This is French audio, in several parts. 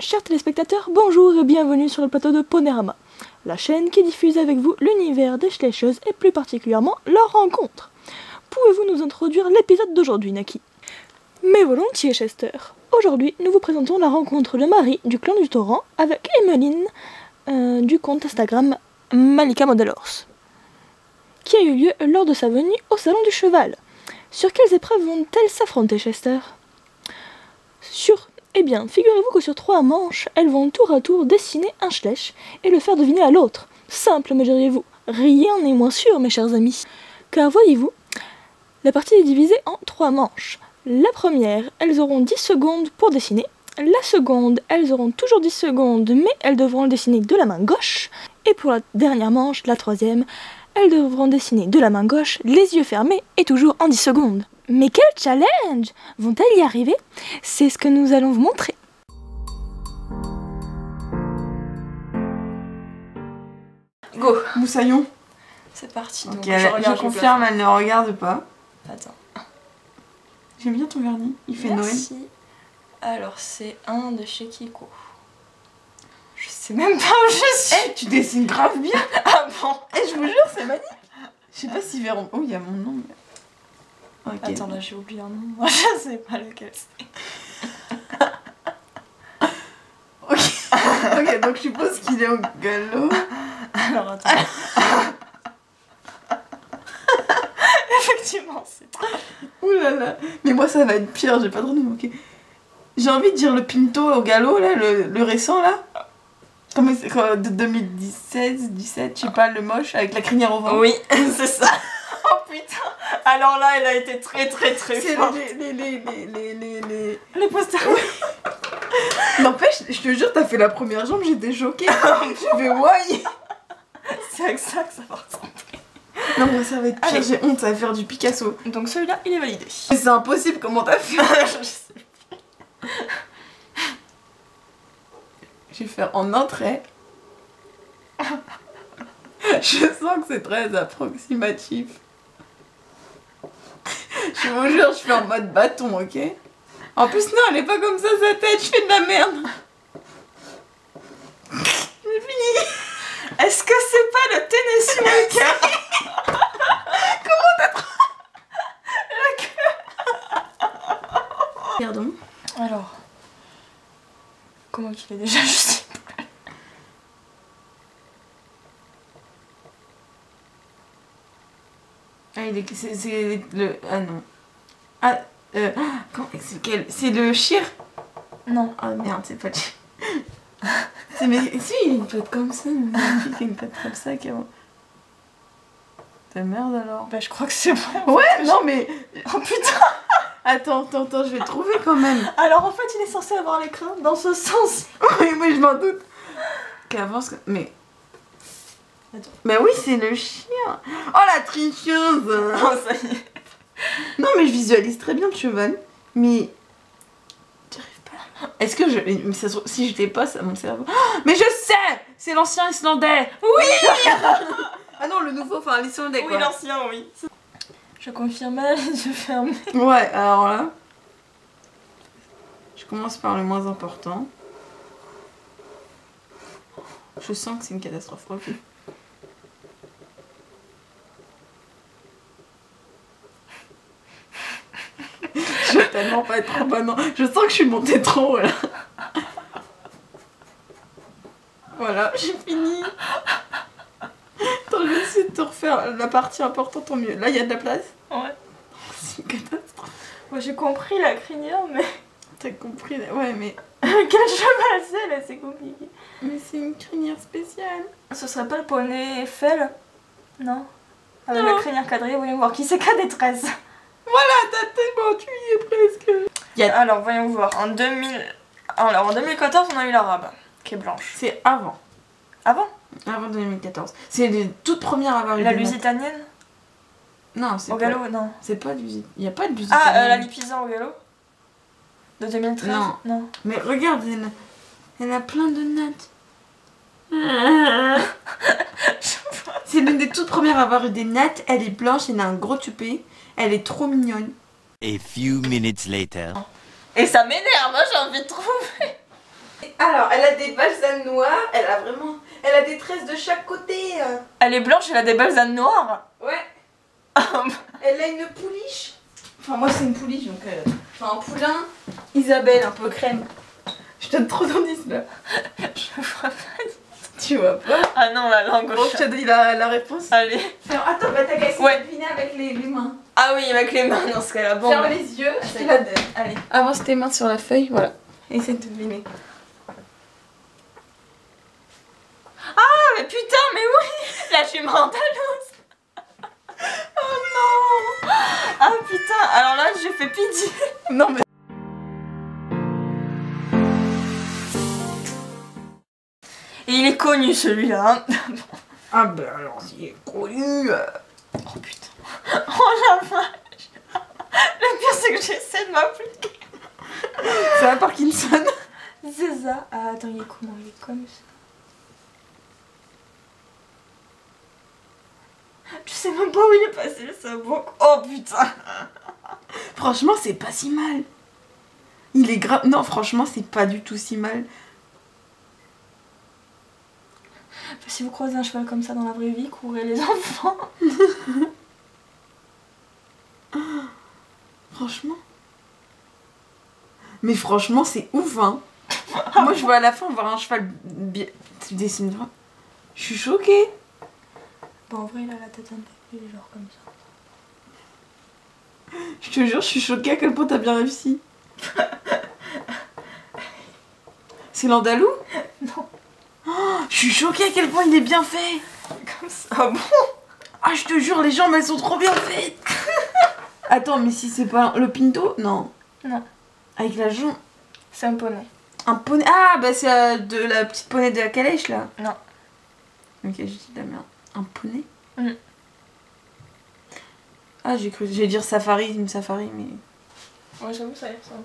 Chers téléspectateurs, bonjour et bienvenue sur le plateau de Ponérama, la chaîne qui diffuse avec vous l'univers des Schleicheuses et plus particulièrement leurs rencontres. Pouvez-vous nous introduire l'épisode d'aujourd'hui, Naki? Mais volontiers, Chester. Aujourd'hui, nous vous présentons la rencontre de Marie du clan du Torrent avec Emmeline du compte Instagram Malika Modelhorse, qui a eu lieu lors de sa venue au Salon du Cheval. Sur quelles épreuves vont-elles s'affronter, Chester? Eh bien, figurez-vous que sur 3 manches, elles vont tour à tour dessiner un Schleich et le faire deviner à l'autre. Simple, me diriez-vous. Rien n'est moins sûr, mes chers amis. Car voyez-vous, la partie est divisée en 3 manches. La première, elles auront 10 secondes pour dessiner. La seconde, elles auront toujours 10 secondes, mais elles devront le dessiner de la main gauche. Et pour la dernière manche, la troisième, elles devront dessiner de la main gauche, les yeux fermés et toujours en 10 secondes. Mais quel challenge! Vont-elles y arriver? C'est ce que nous allons vous montrer. Go! Moussaillon. C'est parti. Ok, donc je confirme, elle ne regarde pas. Attends. J'aime bien ton vernis, il fait Merci. Noël. Alors, c'est un de chez Kiko. Je sais même pas où je suis. Eh, tu dessines grave bien! Ah bon? Eh, je vous jure, c'est magnifique! Je sais pas s'ils verront. Oh, il y a mon nom. Mais... Okay. Attends, là j'ai oublié un nom. Moi, je sais pas lequel c'est. Ok, donc je suppose qu'il est au galop. Alors, attends. Effectivement, c'est trop. Ouh là là. Mais moi, ça va être pire, j'ai pas de nom. Ok. J'ai envie de dire le Pinto au galop, là, le récent, là. Comment c'est de 2017, 17, je sais pas, le moche, avec la crinière au vent. Oui, c'est ça. Oh putain. Alors là, elle a été très forte. Les posters. N'empêche, je te jure, t'as fait la première jambe, j'étais choquée. Je fais why. C'est avec ça que ça va ressembler. Non, moi ça va être pire, j'ai honte, ça va faire du Picasso. Donc celui-là, il est validé. Mais c'est impossible, comment t'as fait? Je sais. Je vais faire en un trait. Je sens que c'est très approximatif. Je vous jure, je fais en mode bâton, ok? En plus, non, elle est pas comme ça, sa tête, je fais de la merde. J'ai fini. Est-ce que c'est pas le Tennessee Walker? Comment t'as trop... Pardon. Alors, comment qu'il est déjà juste? Ah, c'est le... Ah non. Ah, c'est quel? C'est le Chir? Non. Ah merde, c'est pas le Chir. Mais si, il a une patte comme ça, mais il a une patte comme ça qui a... Ta merde alors. Bah je crois que c'est bon. Ouais, non mais... Oh putain. Attends, je vais trouver quand même. Alors en fait il est censé avoir l'écran dans ce sens. Oui, mais je m'en doute. Qu'avance... Mais... Attends. Bah oui, c'est le chien. Oh la tricheuse. Oh ça y est. Non mais je visualise très bien le cheval. Mais... J'arrive pas. Est-ce que je... Mais ça, si je l'ai pas, ça mon cerveau... Oh, mais je sais. C'est l'ancien islandais. Oui. Ah non, le nouveau, enfin l'islandais quoi. Oui, l'ancien, oui. Je confirmais, les yeux fermés. Ouais, alors là... Je commence par le moins important. Je sens que c'est une catastrophe. Okay. Je vais tellement pas être trop bonne. Je sens que je suis montée trop haut là. Voilà, j'ai fini. Attends, je vais essayer de te refaire la partie importante au mieux. Là, il y a de la place? Ouais. C'est une catastrophe. Moi j'ai compris la crinière, mais... T'as compris? Ouais, mais... Quel cheval c'est là, c'est compliqué. Mais c'est une crinière spéciale. Ce serait pas le poney Eiffel? Non. Avec Non. la crinière quadrillée, voyons voir qui c'est qu'à des 13. Voilà, t'as tellement, tu y es presque. Alors voyons voir, en 2014 on a eu l'arabe, qui est blanche. C'est avant. Avant? Avant 2014. C'est les toutes premières à avoir eu La des notes. lusitanienne? Non, c'est Au pas... galop, non. C'est pas du... Il n'y a pas de lusitanienne. Ah, la Lipizan au galop? De 2013? Non. Mais regarde, il y en a plein de notes. C'est l'une des toutes premières à avoir eu des nattes. Elle est blanche, elle a un gros tupé. Elle est trop mignonne. A few minutes later. Et ça m'énerve, hein, j'ai envie de trouver. Alors, elle a des balsanes noires, elle a des tresses de chaque côté. Elle est blanche, elle a des balsanes noires. Ouais. Elle a une pouliche. Enfin, moi, c'est une pouliche, donc... Enfin, un poulain. Isabelle, un peu crème. Je donne trop d'indices, là. Je vois pas. Tu vois pas? Ah non, la langue Bon, au je chat. te dis la réponse. Allez. Alors, attends, bah t'as qu'à essayer Ouais. de deviner avec les mains. Ah oui, avec les mains dans ce cas-là. Bon, Ferme bah. les yeux, je c'est te la donne. Allez. Avance tes mains sur la feuille, voilà. Essaye de deviner. Ah mais putain, mais oui. Là, je suis mentalose. Oh non! Ah putain, alors là, j'ai fait pitié. Non, mais... Et il est connu celui-là. Ah bah alors, il est connu. Oh putain. Oh la vache. Le pire, c'est que j'essaie de m'appliquer. C'est la Parkinson. C'est ça. Ah, attends, il est comment? Il est comme ça. Tu sais même pas où il est passé le sabot. Oh putain. Franchement, c'est pas si mal. Il est grave... Non, franchement, c'est pas du tout si mal. Si vous croisez un cheval comme ça dans la vraie vie, courez les enfants. Franchement. Mais franchement, c'est ouf, hein. Moi, je vois à la fin voir un cheval bien... Tu dessines vraiment. Je suis choquée. Bon, en vrai, il a la tête un peu plus genre comme ça. Je te jure, je suis choquée à quel point t'as bien réussi. C'est l'andalou? Non. Oh, je suis choquée à quel point il est bien fait. Comme ça. Ah bon? Ah, je te jure, les jambes, elles sont trop bien faites. Attends, mais si c'est pas le pinto? Non. Non. Avec la jambe. C'est un poney. Un poney. Ah, bah c'est de la petite poney de la calèche, là. Non. Ok, j'ai dit de la merde. Un poney? Mm. Ah, j'ai cru. J'allais dire safari, mais... Ouais, j'avoue, ça y ressemble.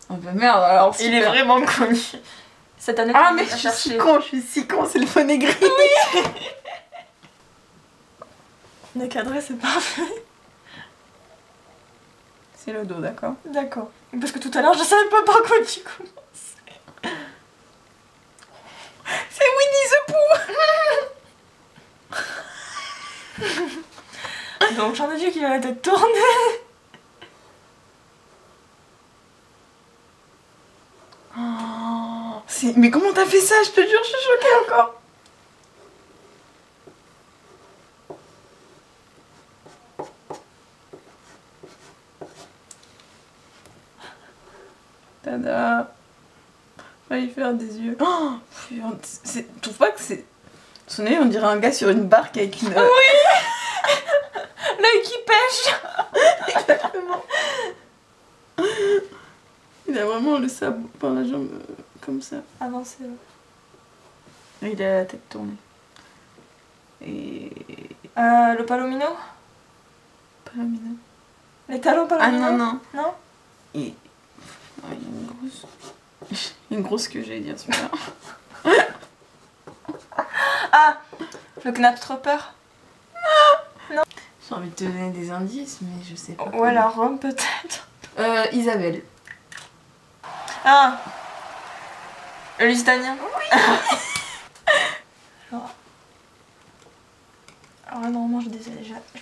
Ah bah merde, alors Il est super. vraiment connu. Cette année, Ah, tu mais l'as je suis cherché. si con, c'est le poney gris. On est cadré, c'est parfait. C'est le dos, d'accord. D'accord. Parce que tout à l'heure, je savais pas par quoi tu commences. C'est Winnie the Pooh. Donc j'en ai vu qu'il a la tête tournée. Oh, mais comment t'as fait ça? Je te jure, je suis choquée encore. Tada. Va y faire des yeux. Oh, tu trouves pas que c'est... Son œil, on dirait un gars sur une barque avec une... Oui. L'œil qui pêche. Exactement. Il a vraiment le sabot par la jambe comme ça. Avancez. Et il a la tête tournée. Et... Le palomino. Palomino. Les talons Ah palomino. non, non. Non. Et... Oh, il y a une grosse... une grosse queue, j'allais dire, super. Ah, le Knapstropper. J'ai envie de te donner des indices, mais je sais pas. Ouais, la Rome peut-être. Isabelle. Ah, le Lusitanien. Alors là, normalement, je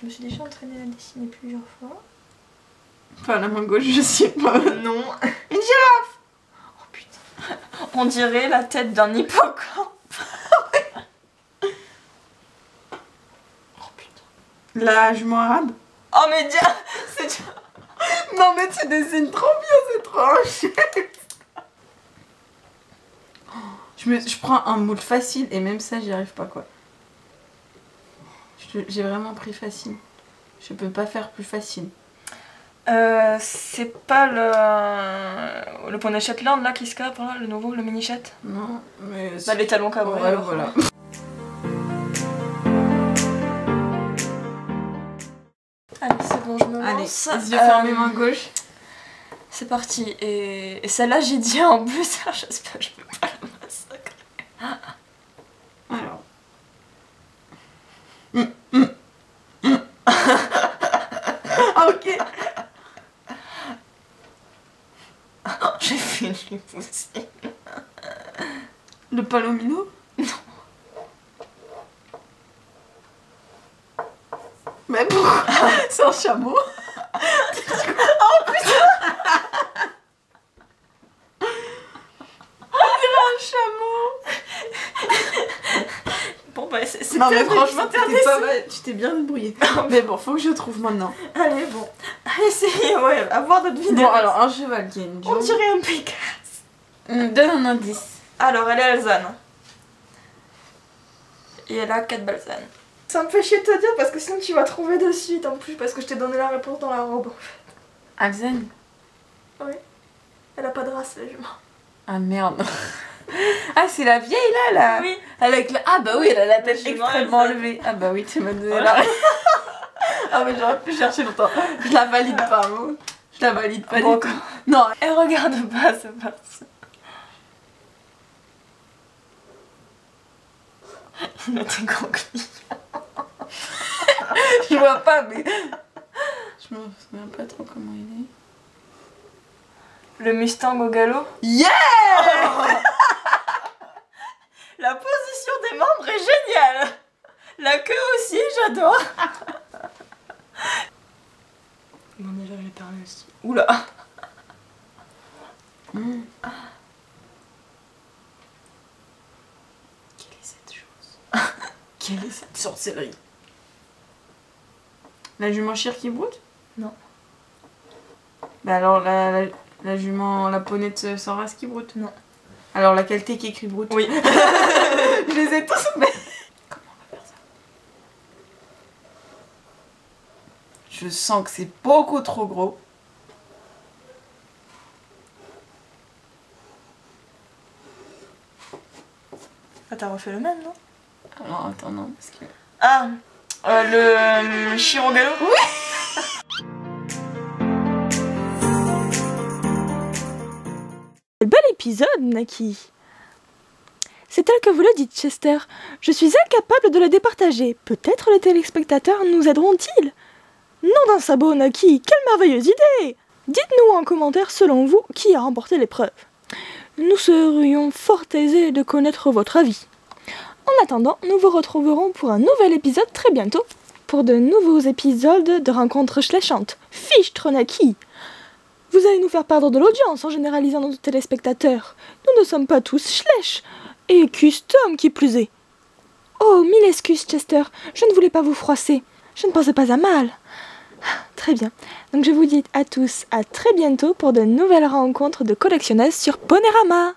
me suis déjà entraînée à dessiner plusieurs fois. Enfin, la main gauche, je sais pas. Non. Une girafe. Oh putain. On dirait la tête d'un hippocampe. Oh putain. La jument arabe. Oh mais dia, c'est... Non, mais tu dessines trop bien, c'est trop chouette. Je prends un moule facile et même ça, j'y arrive pas, quoi. J'ai vraiment pris facile. Je peux pas faire plus facile. C'est pas le poney Shetland là qui se casse par là, le nouveau, le mini chat. Non, mais... Bah les talons cabrés. Ouais, alors. voilà. Allez, c'est bon, je me Allez, lance. les yeux fermés, main gauche. C'est parti. Et celle-là, j'ai dit en plus, j'espère que je peux pas la massacrer. Alors. Ah, ok. J'ai fait une possible. Le palomino? Non. Mais pourquoi? C'est un chameau. Oh putain. On dirait un chameau. Bon bah c'est Non mais terrible, franchement c'est t'étais terrible. pas mal, tu t'es bien débrouillé. Mais bon, faut que je trouve maintenant. Allez bon, essayez ouais, à voir notre vidéo. Bon alors un cheval qui a une On jambe. dirait un Pégase. Donne un indice. Alors elle est alezane. Et elle a 4 balsanes. Ça me fait chier de te dire parce que sinon tu vas trouver de suite en plus parce que je t'ai donné la réponse dans la robe. Alzen. Oui. Elle a pas de race la jument. Ah merde. Ah c'est la vieille là. Oui. Elle avec la... Ah bah oui, elle a la tête La jument, extrêmement elle- levée. Ah bah oui, tu m'as donné Voilà. la... Ah mais j'aurais pu chercher longtemps. Je la valide pas, moi. Je la valide pas Bon, du tout. Non. Elle regarde pas, c'est parti. Il a des ganglions. Je vois pas mais... Je me souviens pas trop comment il est. Le Mustang au galop. Yeah. La position des membres est géniale. La queue aussi, j'adore. Bon déjà je vais parler aussi. Oula. Quelle est cette chose? Quelle est cette sorcellerie? La jument chire qui broute? Non. Bah alors la jument, la ponette sans race qui broute? Non. Alors la qualité qui écrit broute? Oui. Je les ai tous mais... Comment on va faire ça? Je sens que c'est beaucoup trop gros. Ah t'as refait le même non? Alors attends non parce que... Ah le chiro galop. Quel bel épisode, Naki. C'est tel que vous le dites, Chester. Je suis incapable de le départager. Peut-être les téléspectateurs nous aideront-ils? Non d'un sabot, Naki. Quelle merveilleuse idée! Dites-nous en commentaire, selon vous, qui a remporté l'épreuve. Nous serions fort aisés de connaître votre avis. En attendant, nous vous retrouverons pour un nouvel épisode très bientôt, pour de nouveaux épisodes de Rencontres Schléchantes. Fichtre, Naki! Vous allez nous faire perdre de l'audience en généralisant nos téléspectateurs. Nous ne sommes pas tous Schlech, et custom qui plus est. Oh, mille excuses, Chester, je ne voulais pas vous froisser. Je ne pensais pas à mal. Très bien. Donc je vous dis à tous à très bientôt pour de nouvelles rencontres de collectionneuses sur Ponérama.